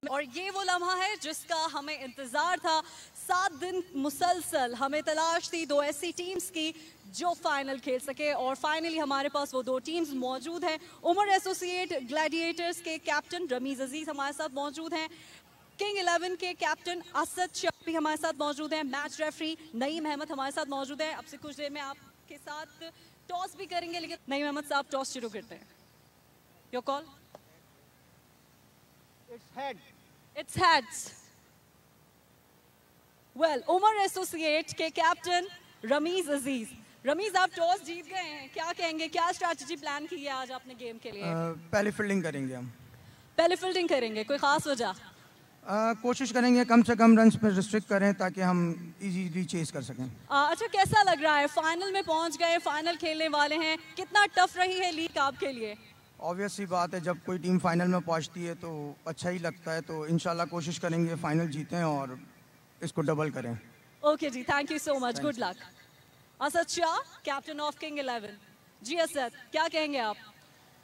और ये वो लम्हा है जिसका हमें इंतजार था। 7 दिन मुसलसल हमें तलाश थी 2 ऐसी टीम्स की जो फाइनल खेल सके, और फाइनली हमारे पास वो 2 टीम्स मौजूद हैं। उमर एसोसिएट ग्लैडिएटर्स के कैप्टन रमीज अजीज हमारे साथ मौजूद हैं। किंग 11 के कैप्टन असद शाह भी हमारे साथ मौजूद हैं। मैच रेफरी नईम अहमद हमारे साथ मौजूद है। अब से कुछ देर में आपके साथ टॉस भी करेंगे, लेकिन नईम अहमद साहब टॉस शुरू करते हैं। Your call. It's heads. Well, Umar associate के कैप्टन रमीज अजीज, रमीज आप टॉस जीत गए हैं, क्या कहेंगे, क्या स्ट्रैटेजी प्लान की है आज आपने गेम के लिए? पहले फील्डिंग करेंगे हम। पहले फील्डिंग करेंगे, कोई खास वजह? कोशिश करेंगे कम से कम रन्स पे रिस्ट्रिक्ट करें ताकि हम इजीली चेस कर सकें। अच्छा, कैसा लग रहा है? फाइनल में पहुंच गए, फाइनल खेलने वाले हैं, कितना टफ रही है लीग आपके लिए? ऑब्वियस सी बात है, जब कोई टीम फाइनल में पहुंचती है तो अच्छा ही लगता है, तो इंशाल्लाह कोशिश करेंगे फाइनल जीतें और इसको डबल करें। ओके जी, thank you so much, good luck. Asad Shah, captain of king 11। जी असद, क्या कहेंगे आप?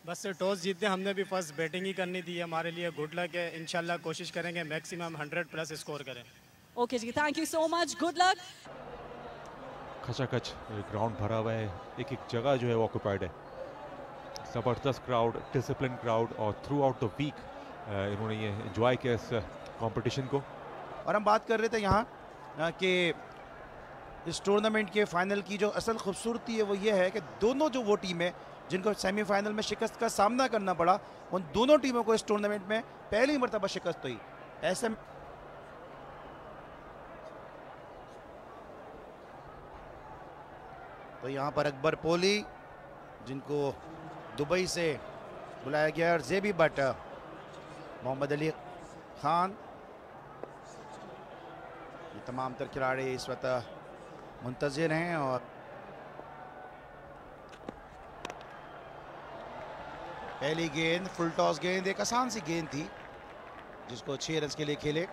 बस टॉस जीतते, हमने भी फर्स्ट बैटिंग ही करनी थी, हमारे लिए गुड लक है। इंशाल्लाह कोशिश करेंगे मैक्सिमम 100+ स्कोर करें। ओके जी, thank you so much, good luck. खचाखच ग्राउंड भरा हुआ है, एक एक जगह जो है वो ऑक्यूपाइड है। ज़बरदस्त क्राउड, डिसिप्लिन क्राउड, और थ्रू आउट द वीक इन्होंने ये एंजॉय किया इस कंपटीशन को। और हम बात कर रहे थे यहाँ कि इस टूर्नामेंट के फाइनल की जो असल खूबसूरती है वो ये है कि दोनों जो वो टीमें जिनको सेमीफाइनल में शिकस्त का सामना करना पड़ा, उन दोनों टीमों को इस टूर्नामेंट में पहली मरतबा शिकस्त हुई। ऐसे में तो यहाँ पर अकबर पोली जिनको दुबई से बुलाया गया, और जेबी बट, मोहम्मद अली खान, ये तमाम तर खिलाड़ी इस वक्त मुंतज़िर हैं। और पहली गेंद फुल टॉस गेंद, एक आसान सी गेंद थी जिसको 6 रन के लिए खेले।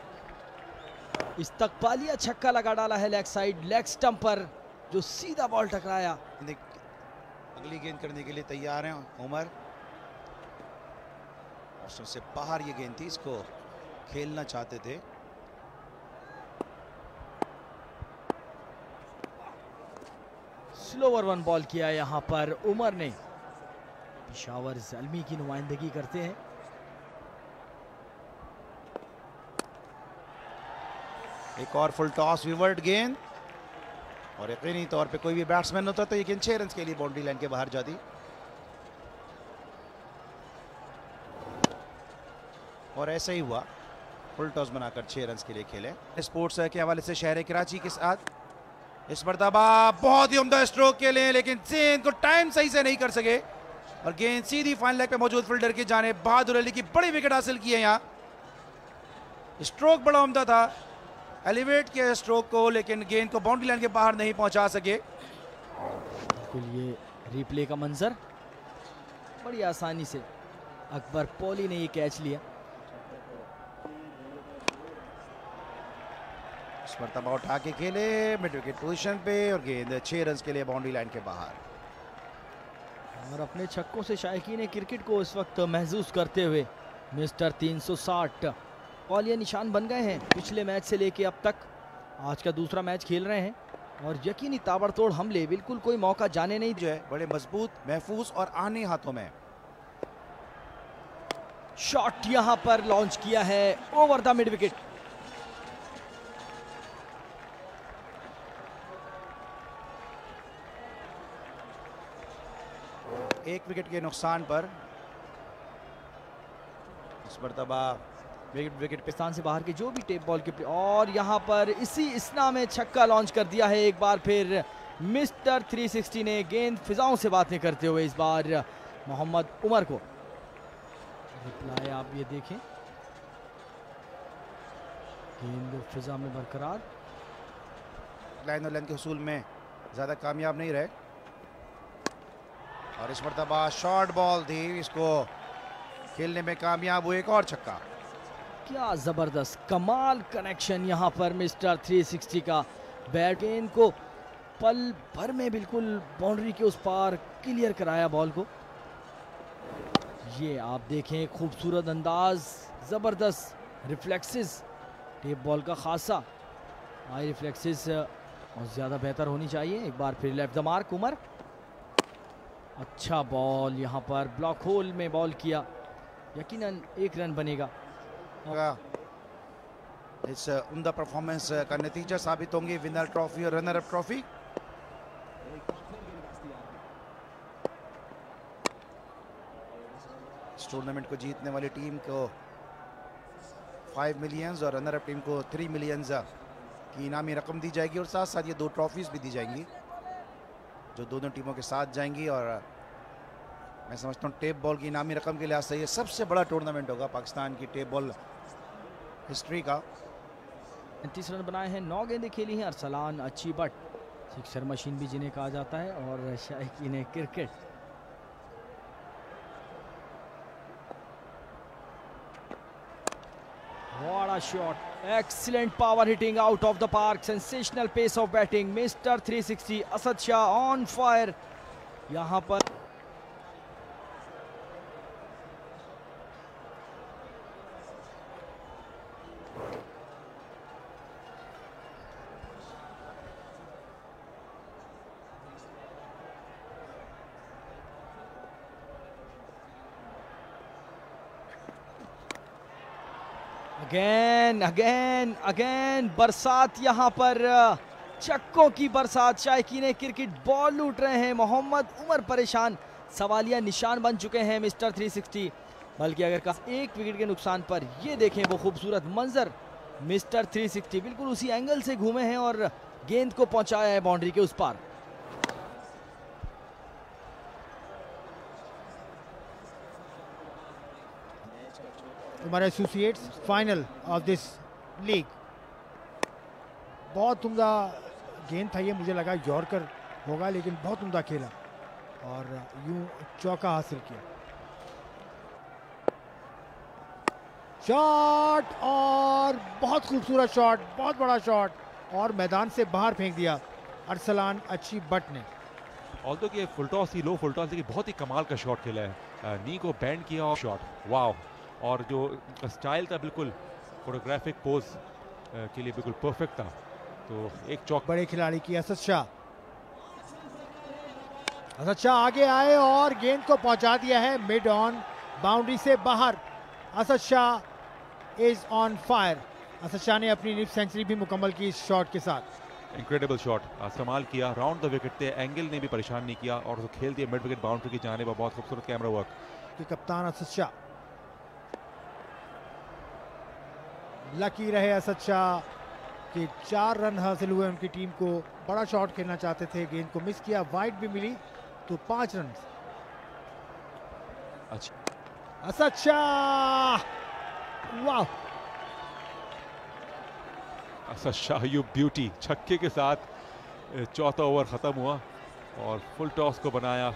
इस्तकबालिया छक्का लगा डाला है लेग साइड, लेग स्टंप पर जो सीधा बॉल टकराया। अगली गेंद करने के लिए तैयार हैं उमर, ऑप्शन से बाहर ये गेंद थी, इसको खेलना चाहते थे। स्लोवर 1 बॉल किया यहाँ पर उमर ने। पेशावर ज़ल्मी की नुमाइंदगी करते हैं। एक और फुल टॉस विवर्ट गेंद, और यकीनी तौर पे कोई भी बैट्समैन होता तो ये गेंद 6 रन के लिए बाउंड्री लाइन के बाहर जाती। और ऐसा ही हुआ, फुल टॉस बनाकर 6 रन के लिए खेले। स्पोर्ट्स के हवाले से शहर कराची के साथ इस मरतबा बहुत ही उम्दा स्ट्रोक के लिए, लेकिन गेंद को टाइम सही से नहीं कर सके, और गेंद सीधी फाइनल लेग पे मौजूद फील्डर की जानिब बहादुर अली की बड़ी विकेट हासिल की है। यहाँ स्ट्रोक बड़ा उम्दा था, एलिवेट किया स्ट्रोक को, लेकिन गेंद को बाउंड्री लाइन के बाहर नहीं पहुंचा सके। बिल्कुल ये रिप्ले का मंजर, बड़ी आसानी से अकबर पोली ने ये कैच लिया। इस मरतबा उठा के खेले मिड विकेट पोजीशन पे, और गेंद 6 रन के लिए बाउंड्री लाइन के बाहर। और अपने छक्कों से शायकीन क्रिकेट को इस वक्त महसूस करते हुए मिस्टर 360 और ये निशान बन गए हैं पिछले मैच से लेके अब तक। आज का दूसरा मैच खेल रहे हैं, और यकीनी ताबड़तोड़ हमले, बिल्कुल कोई मौका जाने नहीं जो है बड़े मजबूत, महफूज और आने हाथों में। शॉट यहां पर लॉन्च किया है ओवर द मिड विकेट। एक विकेट के नुकसान पर इस मरतबा विकेट पाकिस्तान से बाहर के जो भी टेप बॉल के, और यहां पर इसी इसना में छक्का लॉन्च कर दिया है एक बार फिर मिस्टर 360 ने, गेंद फिजाओं से बातें करते हुए इस बार मोहम्मद उमर को। रिप्लाई आप ये देखें, गेंद फिजा में बरकरार, लाइन और लेंथ के हुसूल में ज्यादा कामयाब नहीं रहे, और इस मरतबा शॉर्ट बॉल थी, इसको खेलने में कामयाब हुए। एक और छक्का, क्या जबरदस्त कमाल कनेक्शन यहाँ पर मिस्टर 360 का। बैट गेंद को पल भर में बिल्कुल बाउंड्री के उस पार क्लियर कराया बॉल को। ये आप देखें खूबसूरत अंदाज, जबरदस्त रिफ्लेक्सेस टेप बॉल का खासा हाई रिफ्लेक्सेस और ज़्यादा बेहतर होनी चाहिए। एक बार फिर लेफ्ट द मार्क उमर, अच्छा बॉल यहाँ पर ब्लॉक होल में बॉल किया, यकीनन 1 रन बनेगा। इस उम्दा परफॉर्मेंस का नतीजा साबित होंगे विनर ट्रॉफी और रनर अप ट्रॉफी। इस टूर्नामेंट को जीतने वाली टीम को 5 मिलियंस और रनर अप टीम को 3 मिलियंस की इनामी रकम दी जाएगी और साथ साथ ये 2 ट्रॉफीज भी दी जाएंगी जो दोनों टीमों के साथ जाएंगी। और मैं समझता हूँ टेप बॉल की इनामी रकम के लिहाज से ये सबसे बड़ा टूर्नामेंट होगा पाकिस्तान की टेप बॉल हिस्ट्री का। 35 रन बनाए हैं, 9 गेंदें खेली हैं। अरसलान अच्छी बट सिक्सर मशीन भी जिन्हें कहा जाता है और शायकीन cricket. What a shot! Excellent power hitting out of the park. Sensational pace of batting. Mr. 360 Asad Shah on fire. यहाँ पर अगेन बरसात, यहाँ पर चक्कों की बरसात। शायकीन क्रिकेट बॉल लूट रहे हैं। मोहम्मद उमर परेशान, सवालिया निशान बन चुके हैं मिस्टर 360। बल्कि अगर का 1 विकेट के नुकसान पर ये देखें वो खूबसूरत मंजर, मिस्टर 360 बिल्कुल उसी एंगल से घूमे हैं और गेंद को पहुंचाया है बाउंड्री के उस पार। हमारे associates final of this league. बहुत उम्दा गेंद था ये, मुझे लगा यॉर्कर होगा लेकिन बहुत उम्दा खेला और यूं चौका हासिल किया। शॉट और बहुत खूबसूरत शॉट, बहुत बड़ा शॉट और मैदान से बाहर फेंक दिया अरसलान अच्छी बट ने। ऑल्दो कि फुल टॉस ही लो फुल टॉस लेकिन बहुत ही कमाल का शॉट खेला है, नी को बैंड किया और शॉट वाव। और जो स्टाइल था बिल्कुल फोटोग्राफिक पोज के लिए बिल्कुल परफेक्ट था। तो एक चौक बड़े खिलाड़ी की असद शाह आगे आए और गेंद को पहुंचा दिया है मिड ऑन बाउंड्री से बाहर। Asad Shah is on fire. Asad Shah ने अपनी लीग सेंचुरी भी मुकम्मल की इस शॉट के साथ। इनक्रेडिबल शॉट इस्तेमाल किया, राउंड द विकेट थे, एंगल ने भी परेशान नहीं किया और खेल दिया मिड विकेट बाउंड्री की जाने पर। बहुत खूबसूरत कैमरा वर्क कि कप्तान असद शाह लकी रहे। असद शाह के 4 रन हासिल हुए उनकी टीम को। बड़ा शॉट खेलना चाहते थे, गेंद को मिस किया, वाइड भी मिली तो 5 रन। अच्छा असद शाह, वाह असद शाह यू ब्यूटी, छक्के के साथ चौथा ओवर खत्म हुआ और फुल टॉस को बनाया,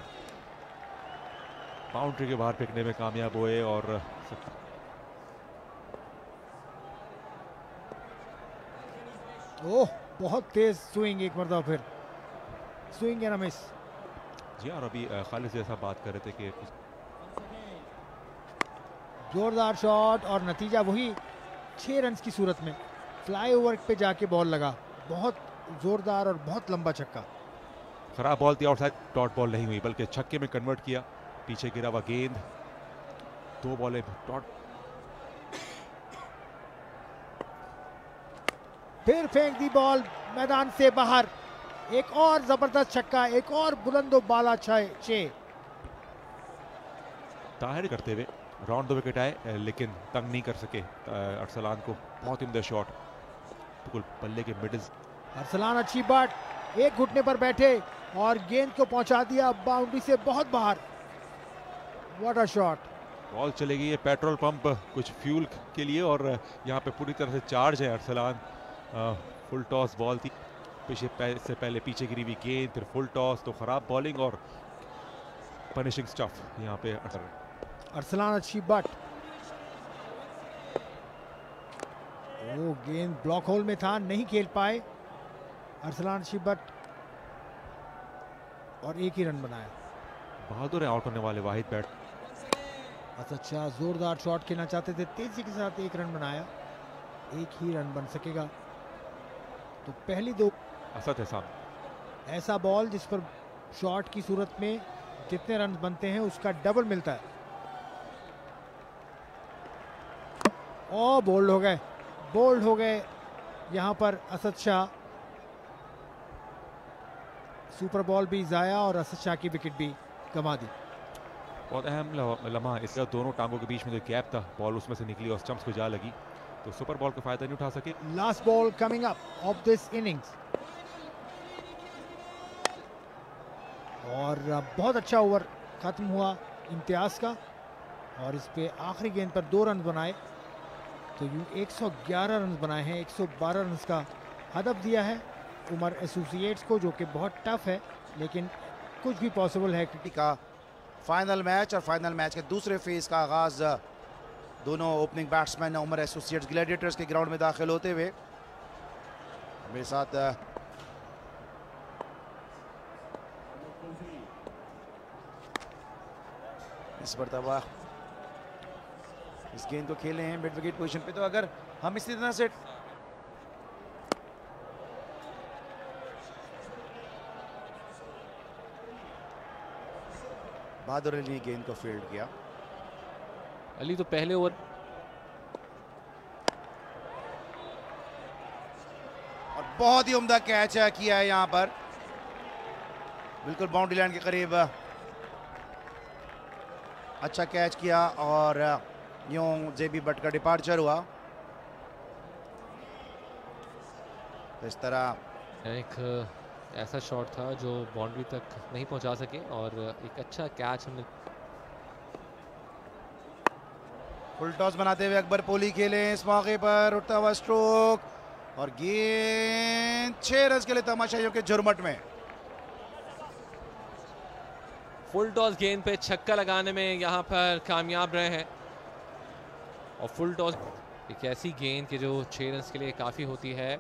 बाउंड्री के बाहर फेंकने में कामयाब हुए। और ओह बहुत तेज स्विंग, एक मरतबा फिर स्विंग है रमेश जी। और अभी खालिद जैसा बात कर रहे थे कि जोरदार शॉट और नतीजा वही 6 रन की सूरत में। फ्लाईओवर पे जाके बॉल लगा, बहुत जोरदार और बहुत लंबा छक्का। खराब बॉल थी आउटसाइड, डॉट बॉल नहीं हुई बल्कि छक्के में कन्वर्ट किया। पीछे गिरा हुआ गेंद, 2 बॉलें डॉट, फिर फेंक दी बॉल मैदान से बाहर। एक और जबरदस्त छक्का, एक और बुलंदो बाला 6। ताहिर करते हुए राउंड द विकेट आए लेकिन तंग नहीं कर सके अरसलान को। बहुत उम्दा शॉट, बिल्कुल बल्ले के मिडिल। अरसलान अच्छी बट, एक घुटने पर बैठे और गेंद को पहुंचा दिया बाउंड्री से बहुत बाहर। What a shot. बॉल चले गई है पेट्रोल पंप कुछ फ्यूल के लिए और यहाँ पे पूरी तरह से चार्ज है अरसलान। फुल टॉस बॉल थी, से पहले पीछे गिरी हुई गेंद, फिर फुल टॉस, तो खराब बॉलिंग और पनिशिंग स्टफ यहाँ पे। अरसलान अच्छी बट, वो गेंद ब्लॉक होल में था, नहीं खेल पाए अरसलान अच्छी बट और 1 ही रन बनाया। बहादुर है आउट होने वाले वाहिद बैट। असद शाह जोरदार शॉट खेलना चाहते थे, तेजी के साथ एक रन बनाया, एक ही रन बन सकेगा। तो पहली दो असद है सामने। ऐसा बॉल जिस पर शॉट की सूरत में जितने रन बनते हैं उसका डबल मिलता है। ओ बोल्ड हो गए यहाँ पर असद शाह। सुपर बॉल भी जाया और असद शाह की विकेट भी गंवा दी। बहुत अहम लम्हा इसका, दोनों टांगों के बीच में जो गैप था बॉल उसमें से निकली और स्टंप्स को जा लगी, तो सुपर बॉल का फायदा नहीं उठा सके। Last ball coming up of this innings और बहुत अच्छा ओवर खत्म हुआ इम्तियाज का और इस पे आखिरी गेंद पर 2 रन बनाए, तो यूं 111 रन बनाए हैं। 112 रन का हदफ दिया है उमर एसोसिएट्स को, जो कि बहुत टफ है लेकिन कुछ भी पॉसिबल है। का फाइनल मैच और फाइनल मैच के दूसरे फेज का आगाज दोनों opening batsman Umar associates gladiators के ग्राउंड में दाखिल होते हुए। मेरे साथ इस मरतबा इस गेंद को खेले हैं मिड विकेट पोजीशन पे, तो अगर हम इसी तरह से बहादुर अली ने गेंद को फील्ड किया। अली तो पहले ओवर और बहुत ही उम्दा कैच किया है यहाँ पर, बिल्कुल बाउंड्री लाइन के करीब अच्छा कैच किया और यूं जेबी बट का डिपार्चर हुआ। तो इस तरह एक ऐसा शॉट था जो बाउंड्री तक नहीं पहुंचा सके और एक अच्छा कैच हमने। फुल टॉस बनाते हुए अकबर पोली खेले इस मौके पर, उठता हुआ स्ट्रोक और गेंद 6 रन के लिए तमाशाइयों के जुर्मट में। फुल टॉस गेंद पे छक्का लगाने में यहाँ पर कामयाब रहे हैं और फुल टॉस एक ऐसी गेंद के जो 6 रन के लिए काफ़ी होती है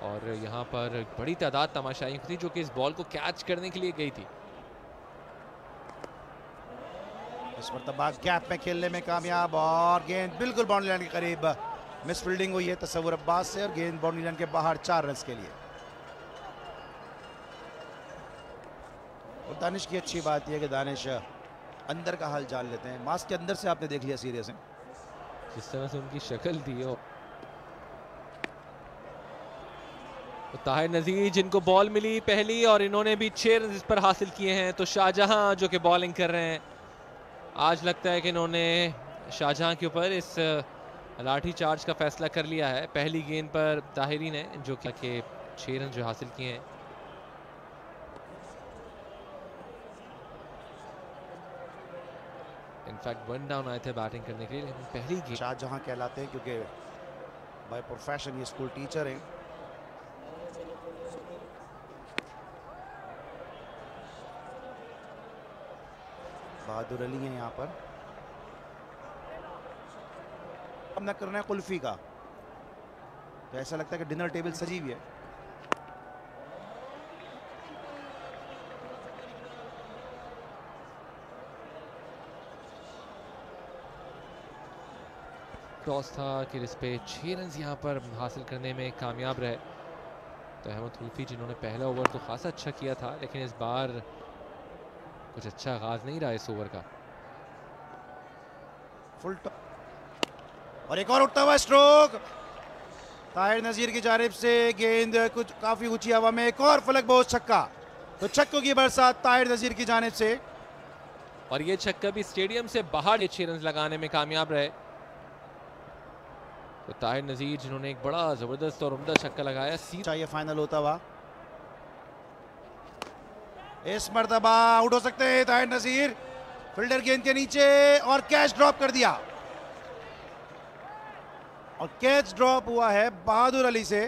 और यहाँ पर बड़ी तादाद तमाशाई थी जो कि इस बॉल को कैच करने के लिए गई थी। इस मरतबा गैप में खेलने में कामयाब और गेंद बिल्कुल बाउंड्री लाइन के करीब मिस फील्डिंग हुई है तसव्वुर अब्बास से और गेंद बाउंड्री लाइन के बाहर 4 रन के लिए। और दानिश की अच्छी बात यह है कि दानिश अंदर का हाल जान लेते हैं। मास्क के अंदर से आपने देख लिया सीरियस है जिस तरह से उनकी शक्ल दी हो। तो ताहिर नजीर जिनको बॉल मिली पहली और इन्होंने भी 6 रन इस पर हासिल किए हैं, तो शाहजहां जो कि बॉलिंग कर रहे हैं, आज लगता है कि इन्होंने शाहजहां के ऊपर इस लाठी चार्ज का फैसला कर लिया है। पहली गेंद पर ताहिरी ने जो कि 6 रन जो हासिल किए हैं। इनफैक्ट 1 डाउन आए थे बैटिंग करने के लिए, लेकिन पहली गेंद शाहजहां कहलाते हैं क्योंकि बाय प्रोफेशन ये स्कूल टीचर हैं। बहादुर अली हैं यहाँ पर। सामना करना है कुल्फी का, तो ऐसा लगता है कि डिनर टेबल सजी हुई है। टॉस था कि इस पे 6 रन यहाँ पर हासिल करने में कामयाब रहे। तो अहमद कुल्फी जिन्होंने पहला ओवर तो खासा अच्छा किया था, लेकिन इस बार कुछ अच्छा आगाज नहीं रहा इस ओवर का। फुल और एक और उठता हुआ स्ट्रोक ताहिर नजीर की जानिब से, गेंद कुछ काफी ऊंची हवा में, एक और फलक बहुत छक्का। तो छक्कों की बरसात ताहिर नजीर की जानिब से और ये छक्का भी स्टेडियम से बाहर 6 रन लगाने में कामयाब रहे। तो ताहिर नजीर जिन्होंने एक बड़ा जबरदस्त और उम्दा छक्का लगाया। चाहिए फाइनल होता हुआ। इस मर्तबा आउट हो सकते हैं ताहिर नजीर, फील्डर गेंद के नीचे और कैच ड्रॉप कर दिया और कैच ड्रॉप हुआ है बहादुर अली से,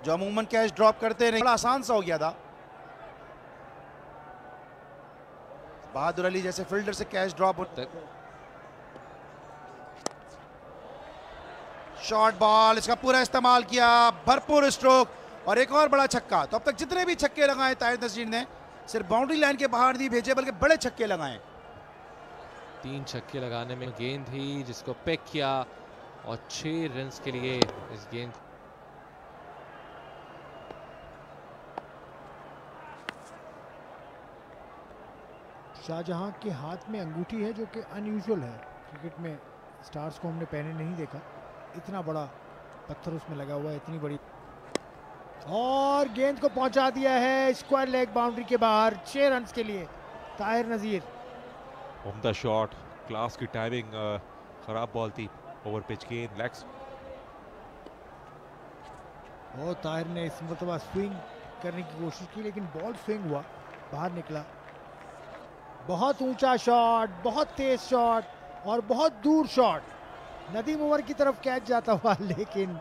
जो अमूमन कैच ड्रॉप करते नहीं। बड़ा आसान सा हो गया था। बहादुर अली जैसे फील्डर से कैच ड्रॉप तक। शॉर्ट बॉल, इसका पूरा इस्तेमाल किया, भरपूर स्ट्रोक और एक और बड़ा छक्का। तो अब तक जितने भी छक्के लगाए ताहिर नजीर ने सिर्फ बाउंड्री लाइन के बाहर नहीं भेजे, बल्कि बड़े छक्के लगाए। 3 छक्के लगाने में गेंद थी जिसको पिक किया और 6 रन के लिए इस गेंद। शाहजहां के हाथ में अंगूठी है जो कि अनयूजुअल है। क्रिकेट में स्टार्स को हमने पहने नहीं देखा। इतना बड़ा पत्थर उसमें लगा हुआ है, इतनी बड़ी, और गेंद को पहुंचा दिया है स्क्वायर लेग बाउंड्री के बाहर 6 रन के लिए ताहिर नजीर। उम्दा शॉट, क्लास की टाइमिंग, खराब बॉल थी, ओवर पिच गेंद, लेग्स। और ताहिर ने इस मरतबा स्विंग करने की कोशिश की लेकिन बॉल स्विंग हुआ, बाहर निकला। बहुत ऊंचा शॉट, बहुत तेज शॉट और बहुत दूर शॉट। नदीम उमर की तरफ कैच जाता हुआ लेकिन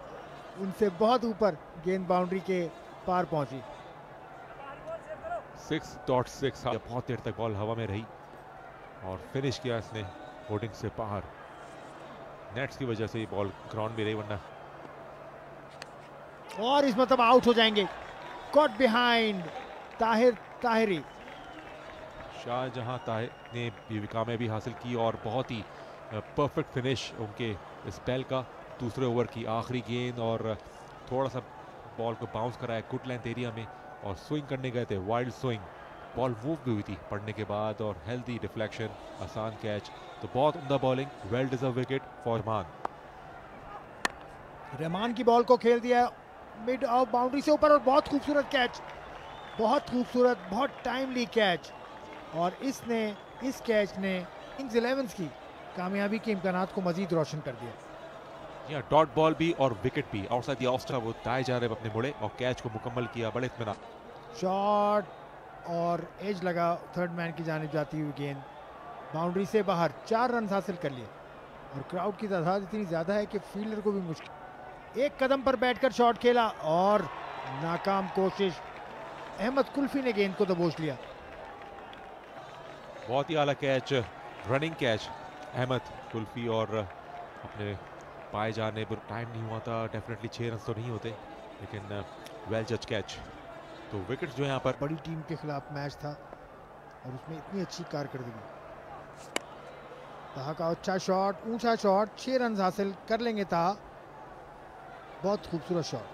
उनसे बहुत ऊपर गेंद बाउंड्री के पार पहुंची। 6.6, बहुत देर तक बॉल हवा में रही और फिनिश किया इसने होर्डिंग से बाहर। नेट्स की वजह से ये बॉल ग्राउंड में रही, वरना। और इस मतलब आउट हो जाएंगे। Caught behind Tahiri. शाहजहां ताहिर ने ये कामयाबी हासिल की और बहुत ही परफेक्ट फिनिश उनके इस स्पेल का। दूसरे ओवर की आखिरी गेंद और थोड़ा सा बॉल को बाउंस कराया गुड लेंथ एरिया में और स्विंग करने गए थे, वाइल्ड स्विंग। बॉल मूव भी हुई थी पड़ने के बाद और हेल्दी डिफ्लेक्शन, आसान कैच। तो बहुत उम्दा bowling, well deserve wicket for Rahman की बॉल को खेल दिया मिड ऑफ बाउंड्री से ऊपर और बहुत खूबसूरत कैच, बहुत खूबसूरत, बहुत टाइमली कैच। और इस कैच ने किंग्स 11 की कामयाबी के इम्कानात को मजीद रोशन कर दिया। या डॉट बॉल भी और विकेट भी आउटसाइड द ऑफ स्टंप, वो दाएं जा रहे अपने मुड़े और कैच को मुकम्मल किया बड़े इत्मीनान। शॉट और एज लगा, थर्ड मैन की जानिब जाती हुई गेंद बाउंड्री से बाहर। 4 रन हासिल कर लिए और क्राउड की तादाद इतनी ज़्यादा है कि फील्डर को भी मुश्किल। एक कदम पर बैठकर शॉट खेला और नाकाम कोशिश। अहमद कुल्फी ने गेंद को दबोच लिया। बहुत ही आला catch, running catch Ahmed Kulfi, और अपने पाए जाने पर टाइम नहीं हुआ था। डेफिनेटली 6 रन तो नहीं होते लेकिन वेल जज कैच। तो विकेट जो यहाँ पर बड़ी टीम के खिलाफ मैच था और उसमें इतनी अच्छी कारकर्दगी। ताहा का अच्छा शॉट, ऊंचा शॉट, 6 रन हासिल कर लेंगे ताहा। बहुत खूबसूरत शॉट,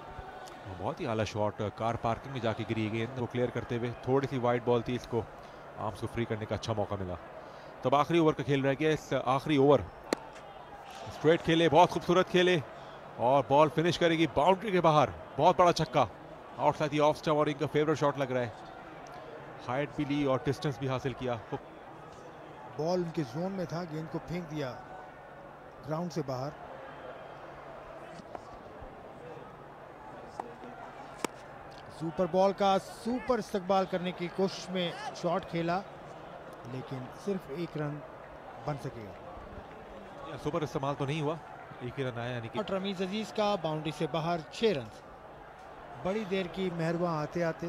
बहुत ही आला शॉट, कार पार्किंग में जाके गिरी गेंद को क्लियर करते हुए। थोड़ी सी वाइड बॉल थी, इसको आर्म्स को फ्री करने का अच्छा मौका मिला। तब आखिरी ओवर का खेल रह गया। इस आखिरी ओवर स्ट्रेट खेले, बहुत खूबसूरत खेले और बॉल फिनिश करेगी बाउंड्री के बाहर। बहुत बड़ा छक्का आउटसाइड द ऑफ स्टंप और इनका फेवरेट शॉट लग रहा है। हाइट भी ली और डिस्टेंस भी हासिल किया। बॉल उनके जोन में था, गेंद को फेंक दिया ग्राउंड से बाहर। सुपर बॉल का सुपर इस्तकबाल करने की कोशिश में शॉट खेला लेकिन सिर्फ 1 रन बन सकेगा। सुपर इस्तेमाल तो नहीं हुआ, 1 ही रन आया, यानी कि रमीज अजीज का बाउंड्री से बाहर 6 रन। बड़ी देर की मेहरबान आते आते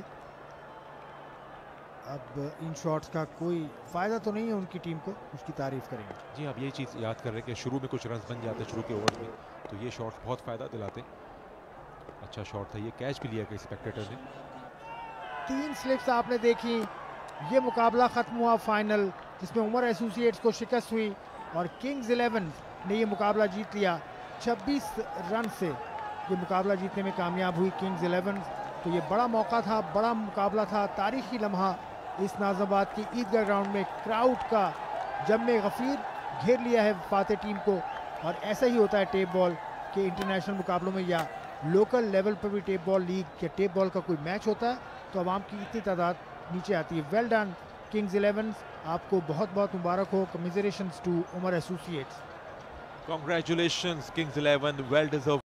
अब इन शॉट्स का कोई फायदा तो नहीं है उनकी टीम को, उसकी तारीफ करेंगे। जी, आप ये चीज़ याद कर रहे हैं कि शुरू में कुछ रन बन जाते शुरू के ओवर में, तो ये शॉट्स बहुत फ़ायदा दिलाते। अच्छा शॉट था ये, कैच भी लिया गया स्पेक्टेटर ने। 3 स्लिप्स आपने देखी। ये मुकाबला खत्म हुआ फाइनल जिसमें उमर एसोसिएट्स को शिकस्त हुई और किंग्स 11 ने ये मुकाबला जीत लिया। 26 रन से ये मुकाबला जीतने में कामयाब हुई किंग्स 11। तो ये बड़ा मौका था, बड़ा मुकाबला था, तारीखी लम्हा। इस नाज़ाबाद की ईदगाह ग्राउंड में क्राउड का जम्मे गफीर घेर लिया है फातेह टीम को। और ऐसा ही होता है टेप बॉल के इंटरनेशनल मुकाबलों में या लोकल लेवल पर भी टेप बॉल लीग या टेप बॉल का कोई मैच होता है तो आवाम की इतनी तादाद नीचे आती है। वेल डन किंग्स 11, आपको बहुत बहुत मुबारक हो। Congratulations to Umar associates. Congratulations Kings 11, well deserved